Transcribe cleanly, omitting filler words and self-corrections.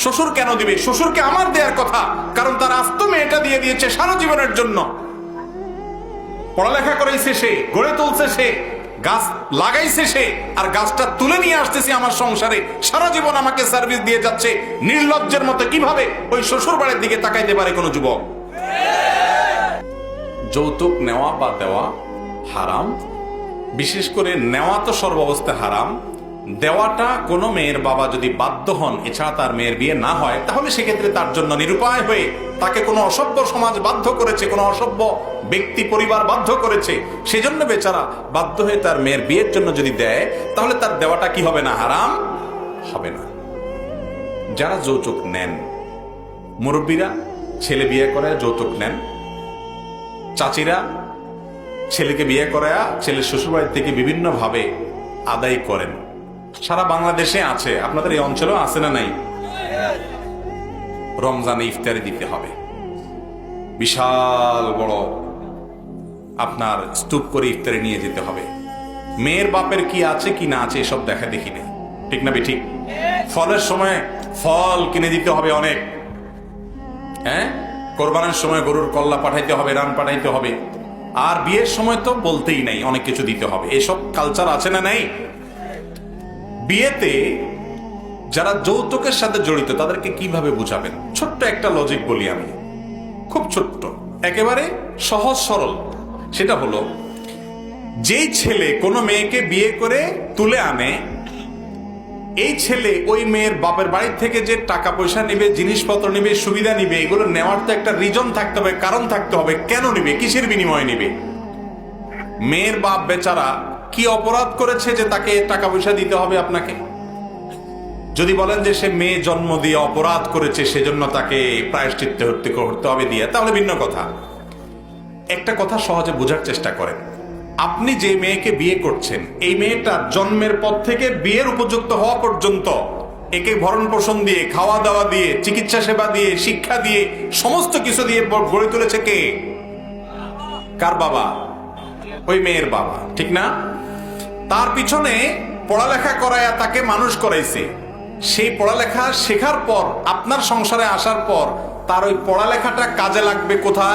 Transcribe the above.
শ্বশুর কেন দিবে? শ্বশুরকে আমার দেওয়ার কথা, কারণ তার আস্ত মেয়েটা দিয়ে দিয়েছে সারা জীবনের জন্য। পড়ালেখা করাইছে সে, গড়ে তুলছে সে, গাছ লাগাইছে সে, আর গাছটা তুলে নিয়ে আসতেছি আমার সংসারে, সারা জীবন আমাকে সার্ভিস দিয়ে যাচ্ছে। নির্লজ্জের মতো কিভাবে ওই শ্বশুর বাড়ির দিকে তাকাইতে পারে কোনো যুবক? যৌতুক নেওয়া বা দেওয়া হারাম। বিশেষ করে নেওয়া তো সর্বাবস্থায় হারাম। দেওয়াটা কোনো মেয়ের বাবা যদি বাধ্য হন, এছাড়া তার মেয়ের বিয়ে না হয়, তাহলে সেক্ষেত্রে তার জন্য নিরুপায় হয়ে তাকে কোনো অসভ্য সমাজ বাধ্য করেছে, কোনো অসভ্য ব্যক্তি পরিবার বাধ্য করেছে, সেজন্য বেচারা বাধ্য হয়ে তার মেয়ের বিয়ের জন্য যদি দেয়, তাহলে তার দেওয়াটা কি হবে না? হারাম হবে না। যারা যৌতুক নেন, মুরব্বীরা ছেলে বিয়ে করে যৌতুক নেন, চাচিরা ছেলেকে বিয়ে করায়া ছেলের শ্বশুরবাড়ি থেকে বিভিন্ন ভাবে আদায় করেন। সারা বাংলাদেশে আছে, আপনাদের এই অঞ্চলেও আছে না নাই? রমজানে ইফতারি দিতে হবে, বিশাল বড় আপনার স্তূপ করে ইফতারি নিয়ে যেতে হবে। মেয়ের বাপের কি আছে কি না আছে এসব দেখা দেখি নেই, ঠিক না বেঠিক? ফলের সময় ফল কিনে দিতে হবে অনেক, হ্যাঁ, কোরবানের সময় গরুর কল্লা পাঠাইতে হবে, রান পাঠাইতে হবে, আর বিয়ের সময় তো বলতেই নাই, অনেক কিছু দিতে হবে। এসব কালচার আছে না নাই? বিয়েতে যারা যৌতুকের সাথে জড়িত তাদেরকে কিভাবে বুঝাবেন? ছোট্ট একটা লজিক বলি আমি, খুব ছোট্ট, একেবারে সহজ সরল। সেটা হলো, যেই ছেলে কোনো মেয়েকে বিয়ে করে তুলে আনে, এই ছেলে ওই মেয়ের বাপের বাড়ি থেকে যে টাকা পয়সা নিবে, জিনিসপত্র নিবে, সুবিধা নিবে, এগুলো নেওয়ার তো একটা রিজন থাকতে হবে, কারণ থাকতে হবে। কেন নিবে? কিসের বিনিময়ে নিবে? মেয়ের বাপ বেচারা কি অপরাধ করেছে যে তাকে টাকা পয়সা দিতে হবে আপনাকে? যদি বলেন যে সে মেয়ে জন্ম দিয়ে অপরাধ করেছে, সেজন্য তাকে প্রায়শ্চিত্ত করতে হবে দিয়ে, তাহলে ভিন্ন কথা। একটা কথা সহজে বোঝার চেষ্টা করেন। আপনি যে মেয়েকে বিয়ে করছেন, এই মেয়েটা জন্মের পর থেকে বিয়ের উপযুক্ত হওয়া পর্যন্ত একে ভরণ পোষণ দিয়ে, খাওয়া দাওয়া দিয়ে, চিকিৎসা সেবা দিয়ে, শিক্ষা দিয়ে, সমস্ত কিছু দিয়ে গড়ে তুলেছে কে? কার বাবা? ওই মেয়ের বাবা, ঠিক না? তার পিছনে পড়ালেখা করায়া তাকে মানুষ করাইছে। সেই পড়ালেখা শেখার পর, আপনার সংসারে আসার পর, তার ওই পড়ালেখাটা কাজে লাগবে কোথায়?